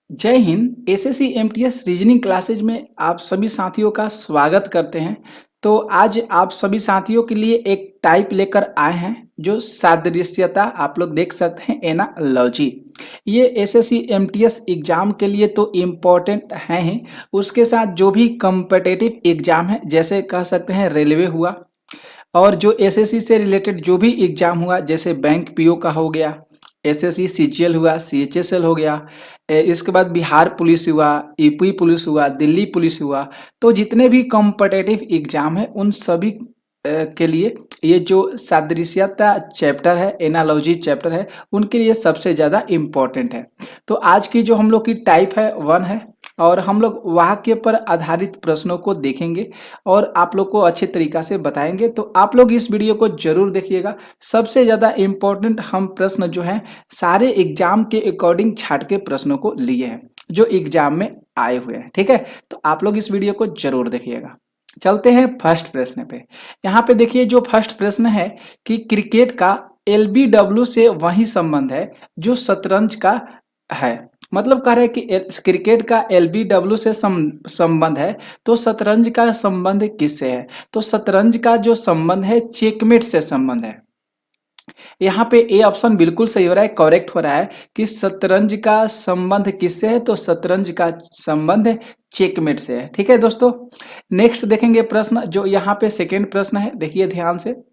जय Hind. SSC MTS reasoning classes में आप सभी साथियों का स्वागत करते हैं। तो आज आप सभी साथियों के लिए एक टाइप लेकर आए हैं जो सादृश्यता आप लोग देख सकते हैं, एनालॉजी। ये एसएससी एमटीएस एग्जाम के लिए तो इम्पोर्टेंट है ही, उसके साथ जो भी कम्पिटिटिव एग्जाम है जैसे कह सकते हैं रेलवे हुआ, और जो एसएससी से रिलेटेड जो भी एग्जाम हुआ जैसे बैंक पीओ का हो गया, एसएससी सीजीएल हुआ, सीएचएसएल हो गया, इसके बाद बिहार पुलिस हुआ, यूपी पुलिस हुआ, दिल्ली पुलिस हुआ। तो जितने भी कॉम्पिटिटिव एग्जाम है उन सभी के लिए ये जो सादृश्यता चैप्टर है, एनालॉजी चैप्टर है, उनके लिए सबसे ज़्यादा इम्पोर्टेंट है। तो आज की जो हम लोग की टाइप है 1 है, और हम लोग वाक्य पर आधारित प्रश्नों को देखेंगे और आप लोग को अच्छे तरीका से बताएंगे। तो आप लोग इस वीडियो को जरूर देखिएगा। सबसे ज़्यादा इम्पोर्टेंट हम प्रश्न जो हैं सारे एग्जाम के अकॉर्डिंग छाट के प्रश्नों को लिए हैं जो एग्जाम में आए हुए हैं। ठीक है, तो आप लोग इस वीडियो को जरूर देखिएगा। चलते हैं फर्स्ट प्रश्न पे। यहाँ पे देखिए जो फर्स्ट प्रश्न है कि क्रिकेट का एलबीडब्ल्यू से वही संबंध है जो शतरंज का है। मतलब कह रहे हैं कि क्रिकेट का एलबीडब्ल्यू से संबंध है, तो शतरंज का संबंध किससे है? तो शतरंज का जो संबंध है चेकमेट से संबंध है। यहाँ पे ए ऑप्शन बिल्कुल सही हो रहा है, करेक्ट हो रहा है कि शतरंज का संबंध किससे है? तो शतरंज का संबंध चेकमेट से है। ठीक है दोस्तों, नेक्स्ट देखेंगे प्रश्न जो यहाँ पे सेकेंड प्रश्न है, देखिए ध्यान से।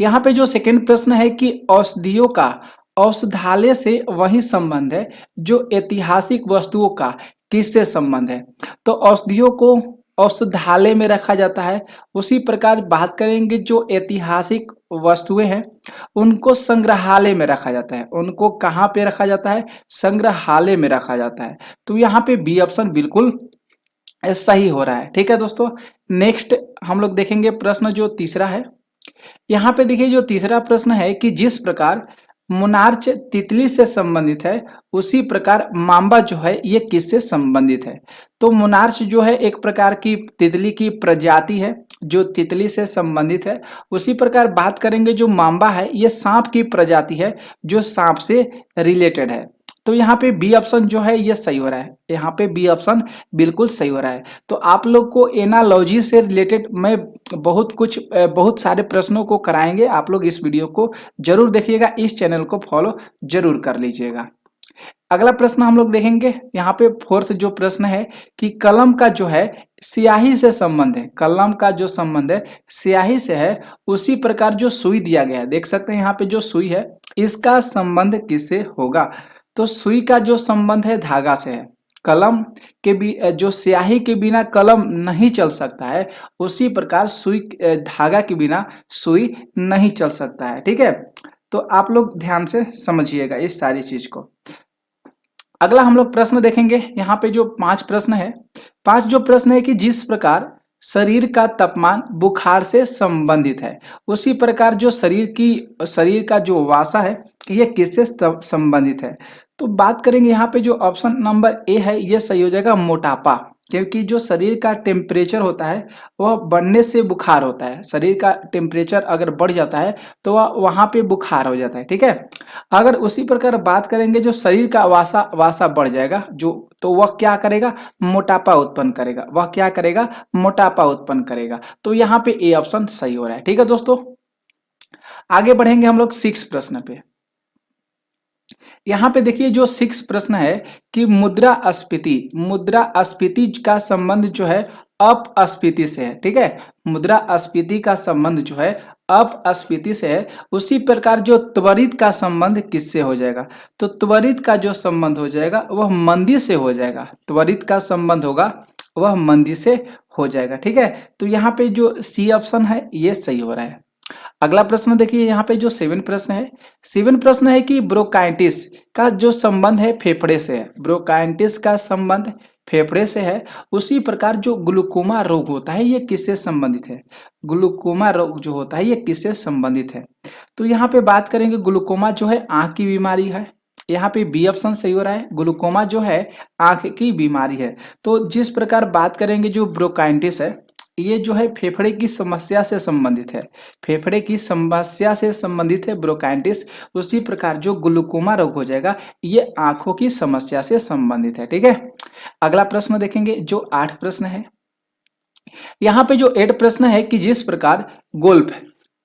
यहाँ पे जो सेकेंड प्रश्न है कि औषधियों का औषधालय से वही संबंध है जो ऐतिहासिक वस्तुओं का किससे संबंध है? तो औषधियों को औषधालय में रखा जाता है, उसी प्रकार बात करेंगे जो ऐतिहासिक वस्तुएं हैं उनको संग्रहालय में रखा जाता है। उनको कहाँ पे रखा जाता है? संग्रहालय में रखा जाता है। तो यहाँ पे बी ऑप्शन बिल्कुल सही हो रहा है। ठीक है दोस्तों, नेक्स्ट हम लोग देखेंगे प्रश्न जो तीसरा है। यहाँ पे देखिए जो तीसरा प्रश्न है कि जिस प्रकार मोनार्च तितली से संबंधित है उसी प्रकार मांबा जो है ये किससे संबंधित है? तो मोनार्च जो है एक प्रकार की तितली की प्रजाति है जो तितली से संबंधित है। उसी प्रकार बात करेंगे जो मांबा है ये सांप की प्रजाति है जो सांप से रिलेटेड है। तो यहाँ पे बी ऑप्शन जो है ये सही हो रहा है। यहाँ पे बी ऑप्शन बिल्कुल सही हो रहा है। तो आप लोग को एनालॉजी से रिलेटेड मैं बहुत सारे प्रश्नों को कराएंगे। आप लोग इस वीडियो को जरूर देखिएगा, इस चैनल को फॉलो जरूर कर लीजिएगा। अगला प्रश्न हम लोग देखेंगे। यहाँ पे फोर्थ जो प्रश्न है कि कलम का जो है स्याही से संबंध है। कलम का जो संबंध है स्याही से है, उसी प्रकार जो सुई दिया गया है, देख सकते हैं यहाँ पे जो सुई है इसका संबंध किससे होगा? तो सुई का जो संबंध है धागा से है। कलम के भी जो स्याही के बिना कलम नहीं चल सकता है, उसी प्रकार सुई धागा के बिना सुई नहीं चल सकता है। ठीक है, तो आप लोग ध्यान से समझिएगा इस सारी चीज को। अगला हम लोग प्रश्न देखेंगे। यहाँ पे जो 5 प्रश्न है, 5 जो प्रश्न है कि जिस प्रकार शरीर का तापमान बुखार से संबंधित है उसी प्रकार जो शरीर का जो वासा है ये किससे संबंधित है? तो बात करेंगे यहाँ पे जो ऑप्शन नंबर ए है ये सही हो जाएगा, मोटापा। क्योंकि जो शरीर का टेम्परेचर होता है वह बढ़ने से बुखार होता है। शरीर का टेम्परेचर अगर बढ़ जाता है तो वह वहाँ पे बुखार हो जाता है। ठीक है, अगर उसी प्रकार बात करेंगे जो शरीर का वासा बढ़ जाएगा जो, तो वह क्या करेगा? मोटापा उत्पन्न करेगा। वह क्या करेगा? मोटापा उत्पन्न करेगा। तो यहाँ पे ए ऑप्शन सही हो रहा है। ठीक है दोस्तों, आगे बढ़ेंगे हम लोग 6 प्रश्न पे। यहाँ पे देखिए जो 6 प्रश्न है कि मुद्रास्फीति का संबंध जो है अपस्फीति से है। ठीक है, मुद्रास्फीति का संबंध जो है अपस्फीति से है, उसी प्रकार जो त्वरित का संबंध किससे हो जाएगा? तो त्वरित का जो संबंध हो जाएगा वह मंदी से हो जाएगा। त्वरित का संबंध होगा वह मंदी से हो जाएगा। ठीक है, तो यहाँ पे जो सी ऑप्शन है ये सही हो रहा है। अगला प्रश्न देखिए, यहाँ पे जो 7 प्रश्न है, 7 प्रश्न है कि ब्रोंकाइटिस का जो संबंध है फेफड़े से है। ब्रोंकाइटिस का संबंध फेफड़े से है, उसी प्रकार जो ग्लूकोमा रोग होता है ये किससे संबंधित है? ग्लूकोमा रोग जो होता है ये किससे संबंधित है? तो यहाँ पे बात करेंगे ग्लूकोमा जो है आंख की बीमारी है। यहाँ पे बी ऑप्शन सही हो रहा है, ग्लूकोमा जो है आंख की बीमारी है। तो जिस प्रकार बात करेंगे जो ब्रोंकाइटिस है ये जो है फेफड़े की समस्या से संबंधित है, फेफड़े की समस्या से संबंधित है ब्रोंकाइटिस। उसी प्रकार जो ग्लूकोमा रोग हो जाएगा ये आंखों की समस्या से संबंधित है। ठीक है, अगला प्रश्न देखेंगे जो 8 प्रश्न है। यहाँ पे जो 8 प्रश्न है कि जिस प्रकार गोल्फ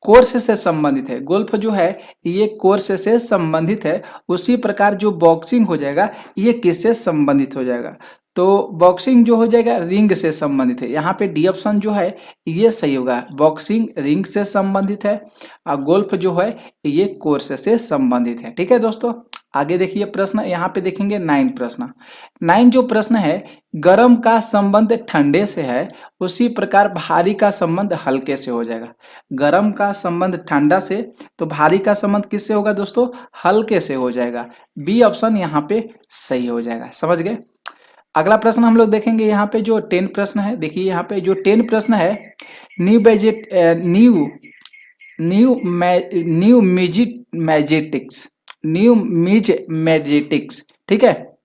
कोर्स से संबंधित है, गोल्फ जो है ये कोर्स से संबंधित है, उसी प्रकार जो बॉक्सिंग हो जाएगा ये किससे संबंधित हो जाएगा। तो बॉक्सिंग जो हो जाएगा रिंग से संबंधित है। यहाँ पे डी ऑप्शन जो है ये सही होगा, बॉक्सिंग रिंग से संबंधित है और गोल्फ जो है ये कोर्स से संबंधित है। ठीक है दोस्तों, आगे देखिए प्रश्न, यहाँ पे देखेंगे 9 प्रश्न। 9 जो प्रश्न है, गर्म का संबंध ठंडे से है, उसी प्रकार भारी का संबंध हल्के से हो जाएगा। गर्म का संबंध ठंडा से, तो भारी का संबंध किससे होगा दोस्तों, हल्के से हो जाएगा। बी ऑप्शन यहाँ पे सही हो जाएगा, समझ गए। अगला प्रश्न हम लोग देखेंगे, यहाँ पे जो 10 प्रश्न है, देखिए यहाँ पे जो 10 प्रश्न है, न्यू बेजेट न्यू न्यू न्यू मैजेटिक्स न्यू मिज मैजेटिक्स, ठीक है,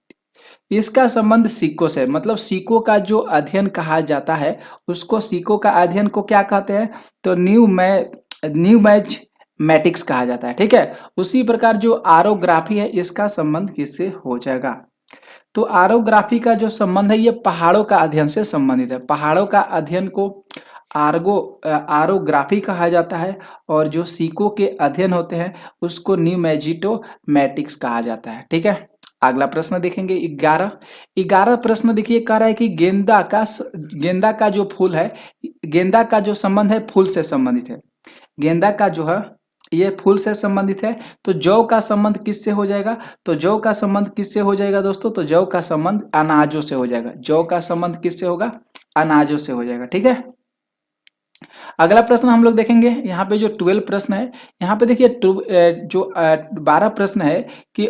इसका संबंध सिक्कों से, मतलब सिक्कों का जो अध्ययन कहा जाता है उसको, सिक्कों का अध्ययन को क्या कहते हैं, तो न्यू मैथमेटिक्स कहा जाता है। ठीक है, उसी प्रकार जो आरोग्राफी है इसका संबंध किससे हो जाएगा, तो आरोग्राफी का जो संबंध है ये पहाड़ों का अध्ययन से संबंधित है। पहाड़ों का अध्ययन को आरोग्राफी कहा जाता है, और जो सिक्कों के अध्ययन होते हैं उसको न्यूमैजिटोमैटिक्स कहा जाता है। ठीक है, अगला प्रश्न देखेंगे 11 प्रश्न। देखिए कह रहा है कि गेंदा का जो फूल है, गेंदा का जो संबंध है फूल से संबंधित है। गेंदा का जो है ये फूल से संबंधित है, तो जौ का संबंध किससे हो जाएगा, तो जौ का संबंध किससे हो जाएगा दोस्तों, तो जौ का संबंध अनाजों से हो जाएगा। जौ का संबंध किससे होगा, अनाजों से हो जाएगा। ठीक है, अगला प्रश्न हम लोग देखेंगे, यहाँ पे जो 12 प्रश्न है, यहाँ पे देखिए जो 12 प्रश्न है कि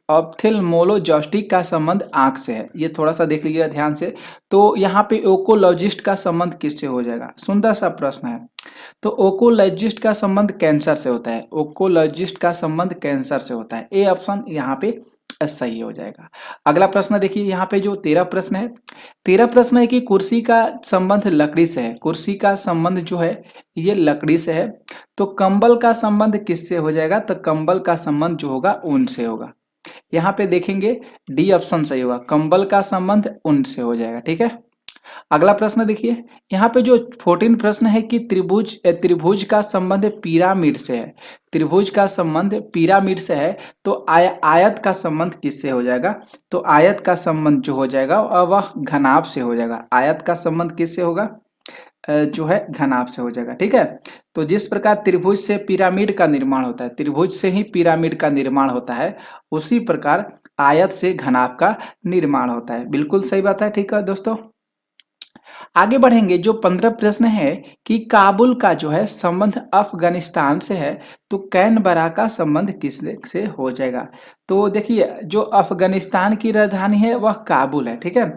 ऑप्थेल्मोलॉजिस्ट का संबंध आंख से है। ये थोड़ा सा देख लीजिएगा ध्यान से। तो यहाँ पे ओकोलॉजिस्ट का संबंध किससे हो जाएगा, सुंदर सा प्रश्न है। तो ओकोलॉजिस्ट का संबंध कैंसर से होता है, ओकोलॉजिस्ट का संबंध कैंसर से होता है। ए ऑप्शन यहाँ पे सही हो जाएगा। अगला प्रश्न देखिए, यहाँ पे जो 13 प्रश्न है, 13 प्रश्न है कि कुर्सी का संबंध लकड़ी से है। कुर्सी का संबंध जो है ये लकड़ी से है, तो कंबल का संबंध किससे हो जाएगा, तो कंबल का संबंध जो होगा ऊन से होगा। यहाँ पे देखेंगे डी ऑप्शन सही होगा, कंबल का संबंध ऊन से हो जाएगा। ठीक है, अगला प्रश्न देखिए, यहाँ पे जो 14 प्रश्न है कि त्रिभुज का संबंध पिरामिड से है। त्रिभुज का संबंध पिरामिड से है, तो आयत का संबंध किससे हो जाएगा, तो आयत का संबंध जो हो जाएगा वह घनाभ से हो जाएगा। आयत का संबंध किससे होगा, जो है घनाभ से हो जाएगा। ठीक है, तो जिस प्रकार त्रिभुज से पिरामिड का निर्माण होता है, त्रिभुज से ही पिरामिड का निर्माण होता है, उसी प्रकार आयत से घनाभ का निर्माण होता है। बिल्कुल सही बात है। ठीक है दोस्तों, आगे बढ़ेंगे, जो 15 प्रश्न है कि काबुल का जो है संबंध अफगानिस्तान से है, तो कैनबरा का संबंध किस से हो जाएगा। तो देखिए जो अफगानिस्तान की राजधानी है वह काबुल है। ठीक है,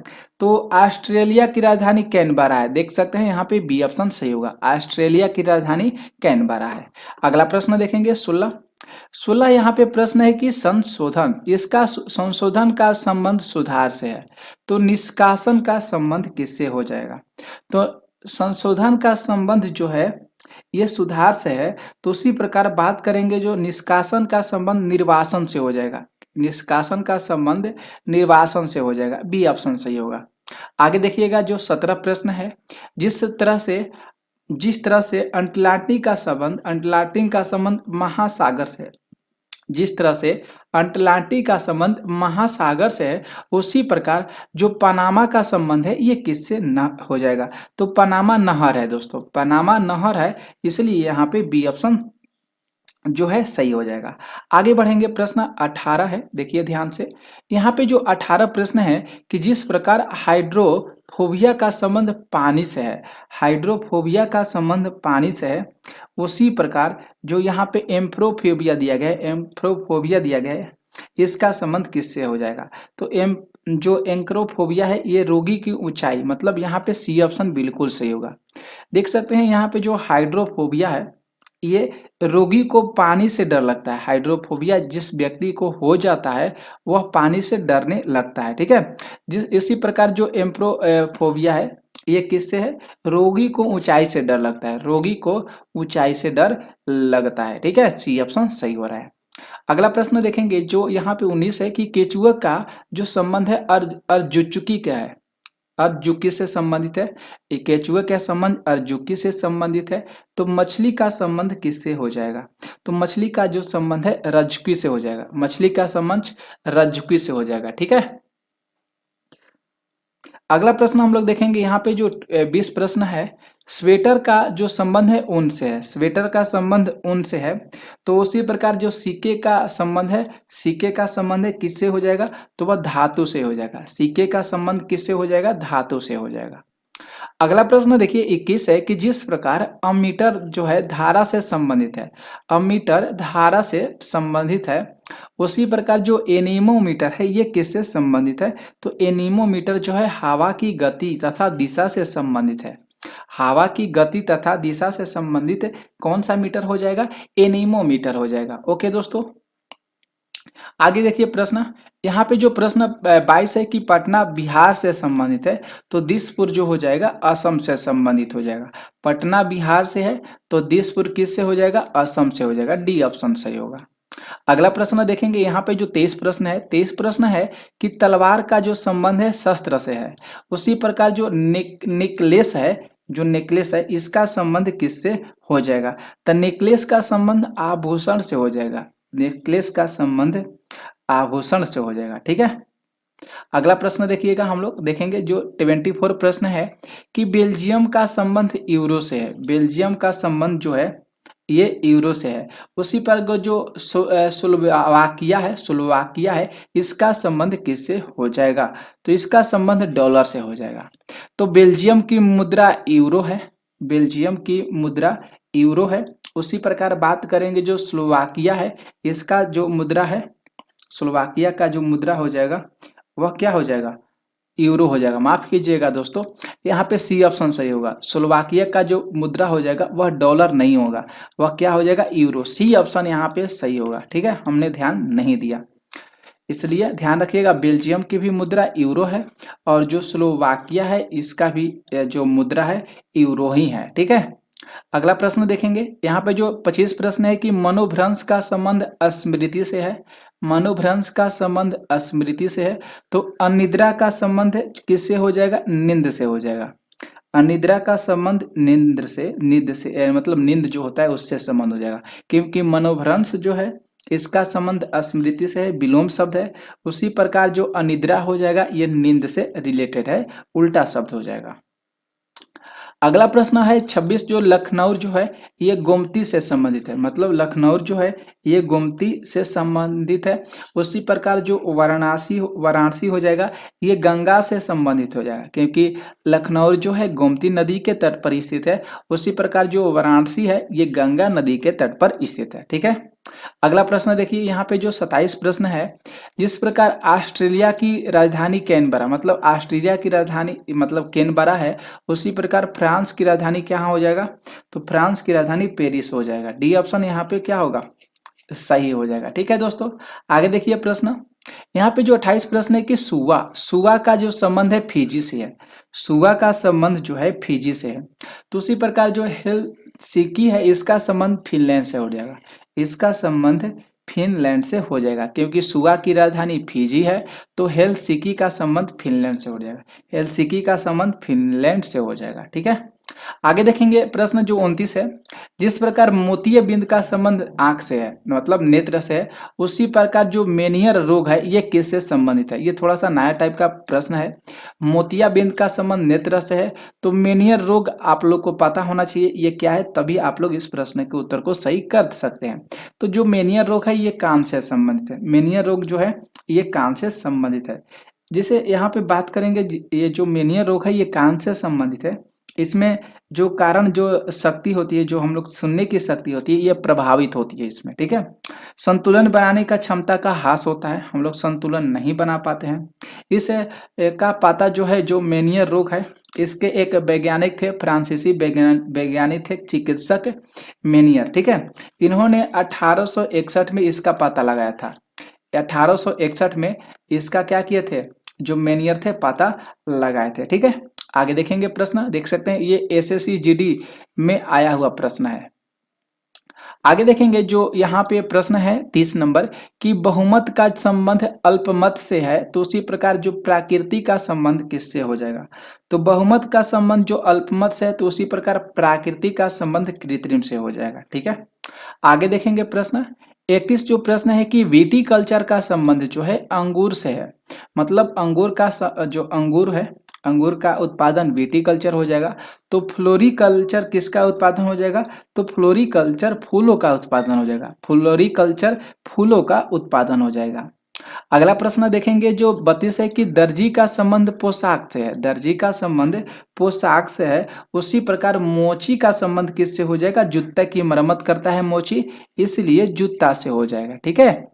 तो ऑस्ट्रेलिया की राजधानी कैनबरा है, देख सकते हैं यहाँ पे बी ऑप्शन सही होगा, ऑस्ट्रेलिया की राजधानी कैनबरा है। अगला प्रश्न देखेंगे 16 यहाँ पे प्रश्न है कि संशोधन, इसका संशोधन का संबंध सुधार से है, तो निष्कासन का संबंध किससे हो जाएगा, तो संशोधन का संबंध जो है ये सुधार से है, तो उसी प्रकार बात करेंगे जो निष्कासन का संबंध निर्वासन से हो जाएगा। निष्कासन का संबंध निर्वासन से हो जाएगा, बी ऑप्शन सही होगा। आगे देखिएगा जो 17 प्रश्न है, जिस तरह से अटलांटिक का संबंध महासागर से है, जिस तरह से अटलांटिक का संबंध महासागर से है, उसी प्रकार जो पनामा का संबंध है ये किससे न हो जाएगा, तो पनामा नहर है दोस्तों, पनामा नहर है, इसलिए यहाँ पे बी ऑप्शन जो है सही हो जाएगा। आगे बढ़ेंगे, प्रश्न 18 है, देखिए ध्यान से। यहाँ पे जो 18 प्रश्न है कि जिस प्रकार हाइड्रोफोबिया का संबंध पानी से है, हाइड्रोफोबिया का संबंध पानी से है, उसी प्रकार जो यहाँ पे एम्फ्रोफोबिया दिया गया है, इसका संबंध किससे हो जाएगा, तो जो एंक्रोफोबिया है ये रोगी की ऊंचाई, मतलब यहाँ पे सी ऑप्शन बिल्कुल सही होगा। देख सकते हैं यहाँ पे जो हाइड्रोफोबिया है, ये रोगी को पानी से डर लगता है। हाइड्रोफोबिया जिस व्यक्ति को हो जाता है वह पानी से डरने लगता है, ठीक है। जिस इसी प्रकार जो एम्प्रोफोबिया है ये किससे है, रोगी को ऊंचाई से डर लगता है, रोगी को ऊंचाई से डर लगता है, ठीक है। सी ऑप्शन सही हो रहा है। अगला प्रश्न देखेंगे जो यहाँ पे 19 है कि केचुआ का जो संबंध है अर्जुचुकी क्या है, अर्जुकी से संबंधित है। ये केचुआ का संबंध अर्जुकी से संबंधित है, तो मछली का संबंध किससे हो जाएगा, तो मछली का जो संबंध है रज्जुकी से हो जाएगा, मछली का संबंध रज्जुकी से हो जाएगा, ठीक है। अगला प्रश्न हम लोग देखेंगे यहाँ पे जो 20 प्रश्न है, स्वेटर का जो संबंध है ऊन से है, स्वेटर का संबंध ऊन से है। तो उसी प्रकार जो सिक्के का संबंध है, सिक्के का संबंध है किससे हो जाएगा, तो वह धातु से हो जाएगा, सिक्के का संबंध किससे हो जाएगा, धातु से हो जाएगा। अगला प्रश्न देखिए 21 है कि जिस प्रकार अमीटर जो है धारा से संबंधित है, अमीटर धारा से संबंधित है, उसी प्रकार जो एनीमोमीटर है ये किससे संबंधित है, तो एनीमोमीटर जो है हवा की गति तथा दिशा से संबंधित है, हवा की गति तथा दिशा से संबंधित कौन सा मीटर हो जाएगा, एनीमोमीटर हो जाएगा। ओके दोस्तों, आगे देखिए प्रश्न, यहाँ पे जो प्रश्न 22 है कि पटना बिहार से संबंधित है, तो दिसपुर जो हो जाएगा असम से संबंधित हो जाएगा। पटना बिहार से है तो दिसपुर किससे हो जाएगा, असम से हो जाएगा, डी ऑप्शन सही होगा। अगला प्रश्न देखेंगे यहाँ पे जो 23 प्रश्न है, 23 प्रश्न है कि तलवार का जो संबंध है शस्त्र से है, उसी प्रकार जो नेकलेस है, जो नेकलेस है इसका संबंध किससे हो जाएगा, तो नेकलेस का संबंध आभूषण से हो जाएगा, नेकलेस का संबंध आभूषण से हो जाएगा, ठीक है। अगला प्रश्न देखिएगा, हम लोग देखेंगे जो 24 प्रश्न है कि बेल्जियम का संबंध यूरो से है, बेल्जियम का संबंध जो है ये यूरो से है। उसी पर जो स्लोवाकिया है, स्लोवाकिया है इसका संबंध किससे हो जाएगा, तो इसका संबंध डॉलर से हो जाएगा। तो बेल्जियम की मुद्रा यूरो है, बेल्जियम की मुद्रा यूरो है। उसी प्रकार बात करेंगे जो स्लोवाकिया है इसका जो मुद्रा है, स्लोवाकिया का जो मुद्रा हो जाएगा वह क्या हो जाएगा, यूरो हो जाएगा। माफ कीजिएगा दोस्तों, यहाँ पे सी ऑप्शन सही होगा, स्लोवाकिया का जो मुद्रा हो जाएगा वह डॉलर नहीं होगा, वह क्या हो जाएगा, यूरो। सी ऑप्शन यहाँ पे सही होगा, ठीक है, हमने ध्यान नहीं दिया, इसलिए ध्यान रखिएगा। बेल्जियम की भी मुद्रा यूरो है और जो स्लोवाकिया है इसका भी जो मुद्रा है यूरो ही है, ठीक है। अगला प्रश्न देखेंगे, यहाँ पे जो 25 प्रश्न है कि मनोभ्रंश का संबंध स्मृति से है, मनोभ्रंश का संबंध स्मृति से है, तो अनिद्रा का संबंध किससे हो जाएगा, नींद से हो जाएगा, अनिद्रा का संबंध नींद से, नींद से मतलब नींद जो होता है उससे संबंध हो जाएगा, क्योंकि मनोभ्रंश जो है इसका संबंध स्मृति से है, विलोम शब्द है। उसी प्रकार जो अनिद्रा हो जाएगा ये नींद से रिलेटेड है, उल्टा शब्द हो जाएगा। अगला प्रश्न है 26 जो लखनऊ जो है ये गोमती से संबंधित है, मतलब लखनऊ जो है ये गोमती से संबंधित है। उसी प्रकार जो वाराणसी हो जाएगा ये गंगा से संबंधित हो जाएगा, क्योंकि लखनऊ जो है गोमती नदी के तट पर स्थित है। उसी प्रकार जो वाराणसी है ये गंगा नदी के तट पर स्थित है, ठीक है। अगला प्रश्न देखिए, यहाँ पे जो 27 प्रश्न है, जिस प्रकार ऑस्ट्रेलिया की राजधानी कैनबरा, मतलब ऑस्ट्रेलिया की राजधानी मतलब कैनबरा है, उसी प्रकार फ्रांस की राजधानी क्या हो जाएगा, तो फ्रांस की राजधानी पेरिस हो जाएगा। डी ऑप्शन यहाँ पे क्या होगा, सही हो जाएगा, ठीक है दोस्तों। आगे देखिए प्रश्न, यहाँ पे जो 28 प्रश्न है कि सुआ का जो संबंध है फिजी से है, सुआ का संबंध जो है फिजी से है। तो उसी प्रकार जो हेलसिंकी है इसका संबंध फिनलैंड से हो जाएगा, इसका संबंध फिनलैंड से हो जाएगा, क्योंकि सुआ की राजधानी फिजी है तो हेलसिंकी का संबंध फिनलैंड से हो जाएगा, हेलसिंकी का संबंध फिनलैंड से हो जाएगा, ठीक है। आगे देखेंगे प्रश्न जो 29 है, जिस प्रकार मोतिया बिंद का संबंध आंख से है मतलब नेत्र से है, उसी प्रकार जो मेनियर रोग है ये किससे संबंधित है। ये थोड़ा सा नया टाइप का प्रश्न है, मोतिया बिंद का संबंध नेत्र से है, तो मेनियर रोग आप लोग को पता होना चाहिए ये क्या है, तभी आप लोग इस प्रश्न के उत्तर को सही कर सकते हैं। तो जो मेनियर रोग है ये कान से संबंधित है, मेनियर रोग जो है ये कान से संबंधित है। जैसे यहाँ पे बात करेंगे, ये जो मेनियर रोग है ये कान से संबंधित है, इसमें जो कारण जो शक्ति होती है, जो हम लोग सुनने की शक्ति होती है, ये प्रभावित होती है इसमें, ठीक है। संतुलन बनाने का क्षमता का ह्रास होता है, हम लोग संतुलन नहीं बना पाते हैं। इस का पता जो है, जो मेनियर रोग है, इसके एक वैज्ञानिक थे, फ्रांसीसी वैज्ञानिक थे, चिकित्सक मेनियर, ठीक है। इन्होंने 1861 में इसका पता लगाया था। 1861 में इसका क्या किए थे, जो मेनियर थे, पता लगाए थे, ठीक है। आगे देखेंगे प्रश्न, देख सकते हैं ये एसएससी जीडी में आया हुआ प्रश्न है। आगे देखेंगे जो यहाँ पे प्रश्न है 30 नंबर कि बहुमत का संबंध अल्पमत से है, तो उसी प्रकार जो प्राकृतिक का संबंध किससे हो जाएगा। तो बहुमत का संबंध जो अल्पमत से है, तो उसी प्रकार प्राकृतिक का संबंध कृत्रिम से हो जाएगा, ठीक है। आगे देखेंगे प्रश्न 31 जो प्रश्न है कि विटीकल्चर का संबंध जो है अंगूर से है, मतलब अंगूर का जो अंगूर है, अंगूर का उत्पादन विटीकल्चर हो जाएगा। तो फ्लोरिकल्चर किसका उत्पादन हो जाएगा, तो फ्लोरिकल्चर फूलों का उत्पादन हो जाएगा, फ्लोरिकल्चर फूलों का उत्पादन हो जाएगा। अगला प्रश्न देखेंगे जो 32 है कि दर्जी का संबंध पोशाक से है, दर्जी का संबंध पोशाक से है, उसी प्रकार मोची का संबंध किससे हो जाएगा, जूता की मरम्मत करता है मोची, इसलिए जूता से हो जाएगा, ठीक है।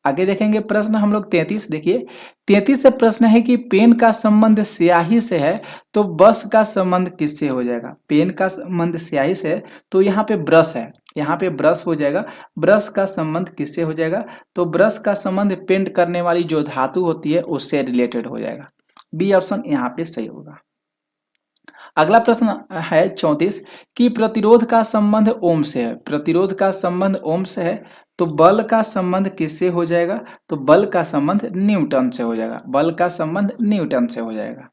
आगे देखेंगे प्रश्न हम लोग 33, देखिए 33 से प्रश्न है कि पेन का संबंध स्याही से है, तो बस का संबंध किससे हो जाएगा। पेन का संबंध स्याही से है, तो यहाँ पे ब्रश है, यहाँ पे ब्रश हो जाएगा, ब्रश का संबंध किससे हो जाएगा, तो ब्रश का संबंध पेंट करने वाली जो धातु होती है उससे रिलेटेड हो जाएगा। बी ऑप्शन यहाँ पे सही होगा। अगला प्रश्न है 34 कि प्रतिरोध का संबंध ओम से है, प्रतिरोध का संबंध ओम से है, तो बल का संबंध किससे हो जाएगा, तो बल का संबंध न्यूटन से हो जाएगा, बल का संबंध न्यूटन से हो जाएगा।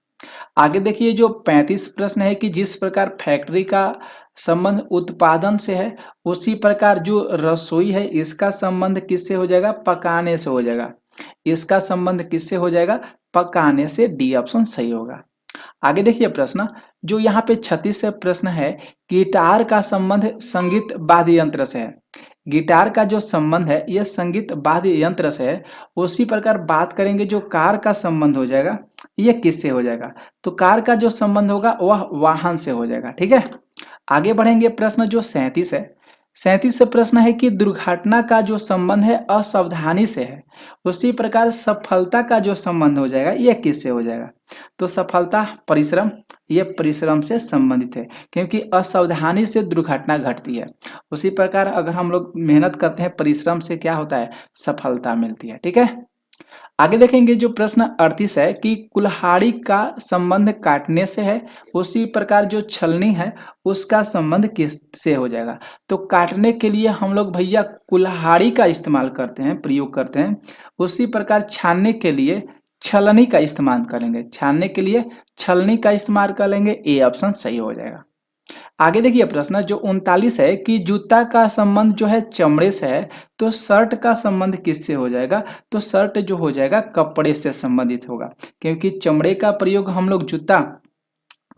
आगे देखिए जो 35 प्रश्न है कि जिस प्रकार फैक्ट्री का संबंध उत्पादन से है, उसी प्रकार जो रसोई है इसका संबंध किससे हो जाएगा, पकाने से हो जाएगा, इसका संबंध किससे हो जाएगा, पकाने से। डी ऑप्शन सही होगा। आगे देखिए प्रश्न जो यहाँ पे 36 से प्रश्न है, गिटार का संबंध संगीत वाद्य यंत्र से है, गिटार का जो संबंध है यह संगीत वाद्य यंत्र से है। उसी प्रकार बात करेंगे जो कार का संबंध हो जाएगा, यह किससे हो जाएगा, तो कार का जो संबंध होगा वह वाहन से हो जाएगा, ठीक है। आगे बढ़ेंगे प्रश्न जो 37 है, 37 से प्रश्न है कि दुर्घटना का जो संबंध है असावधानी से है, उसी प्रकार सफलता का जो संबंध हो जाएगा यह किससे हो जाएगा, तो सफलता परिश्रम, यह परिश्रम से संबंधित है, क्योंकि असावधानी से दुर्घटना घटती है। उसी प्रकार अगर हम लोग मेहनत करते हैं परिश्रम से क्या होता है, सफलता मिलती है, ठीक है। आगे देखेंगे जो प्रश्न 38 है कि कुल्हाड़ी का संबंध काटने से है, उसी प्रकार जो छलनी है उसका संबंध किससे हो जाएगा, तो काटने के लिए हम लोग भैया कुल्हाड़ी का इस्तेमाल करते हैं, प्रयोग करते हैं। उसी प्रकार छानने के लिए छलनी का इस्तेमाल करेंगे, छानने के लिए छलनी का इस्तेमाल करेंगे। ए ऑप्शन सही हो जाएगा। आगे देखिए प्रश्न जो 39 है कि जूता का संबंध जो है चमड़े से है, तो शर्ट का संबंध किससे हो जाएगा, तो शर्ट जो हो जाएगा कपड़े से संबंधित होगा, क्योंकि चमड़े का प्रयोग हम लोग जूता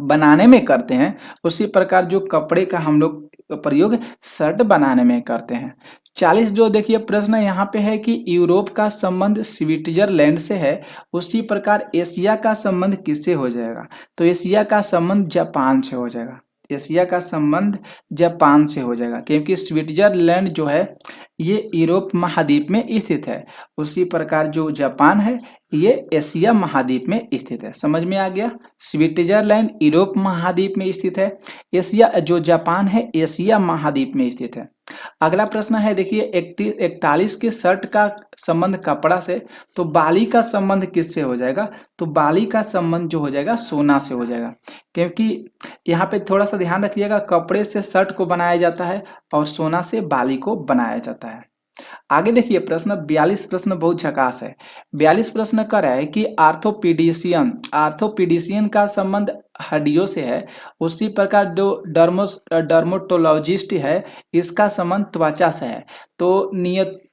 बनाने में करते हैं, उसी प्रकार जो कपड़े का हम लोग प्रयोग शर्ट बनाने में करते हैं। 40 जो देखिए प्रश्न यहाँ पे है कि यूरोप का संबंध स्विट्जरलैंड से है, उसी प्रकार एशिया का संबंध किससे हो जाएगा, तो एशिया का संबंध जापान से हो जाएगा, एशिया का संबंध जापान से हो जाएगा, क्योंकि स्विट्जरलैंड जो है ये यूरोप महाद्वीप में स्थित है। उसी प्रकार जो जापान है ये एशिया महाद्वीप में स्थित है। समझ में आ गया, स्विट्जरलैंड यूरोप महाद्वीप में स्थित है, एशिया जो जापान है एशिया महाद्वीप में स्थित है। अगला प्रश्न है देखिए 41 के शर्ट का संबंध कपड़ा से, तो बाली का संबंध किससे हो जाएगा, तो बाली का संबंध जो हो जाएगा सोना से हो जाएगा, क्योंकि यहाँ पे थोड़ा सा ध्यान रखिएगा कपड़े से शर्ट को बनाया जाता है और सोना से बाली को बनाया जाता है। आगे देखिए प्रश्न 42 प्रश्न बहुत झकास है। 42 प्रश्न कर रहा है कि आर्थोपीडिशियन, आर्थोपीडिशियन का संबंध हड्डियों से है, उसी प्रकार जो डर्मोटोलॉजिस्ट है इसका संबंध त्वचा से है, तो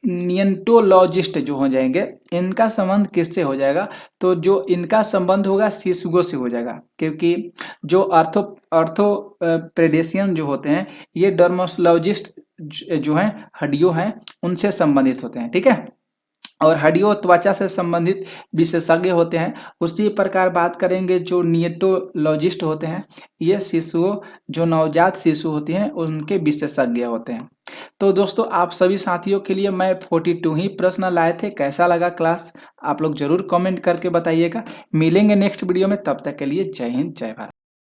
नियंटोलॉजिस्ट जो हो जाएंगे इनका संबंध किससे हो जाएगा, तो जो इनका संबंध होगा शिशुओं से हो जाएगा, क्योंकि जो आर्थोपेडिशियन जो होते हैं ये डर्मोलॉजिस्ट जो है हड्डियों हैं उनसे संबंधित होते हैं, ठीक है। और हड्डियों त्वचा से संबंधित विशेषज्ञ होते हैं। उसी प्रकार बात करेंगे जो नियोनेटोलॉजिस्ट होते हैं, ये शिशुओं जो नवजात शिशु होती हैं उनके विशेषज्ञ होते हैं। तो दोस्तों आप सभी साथियों के लिए मैं 42 ही प्रश्न लाए थे। कैसा लगा क्लास आप लोग जरूर कमेंट करके बताइएगा। मिलेंगे नेक्स्ट वीडियो में, तब तक के लिए जय हिंद जय भारत।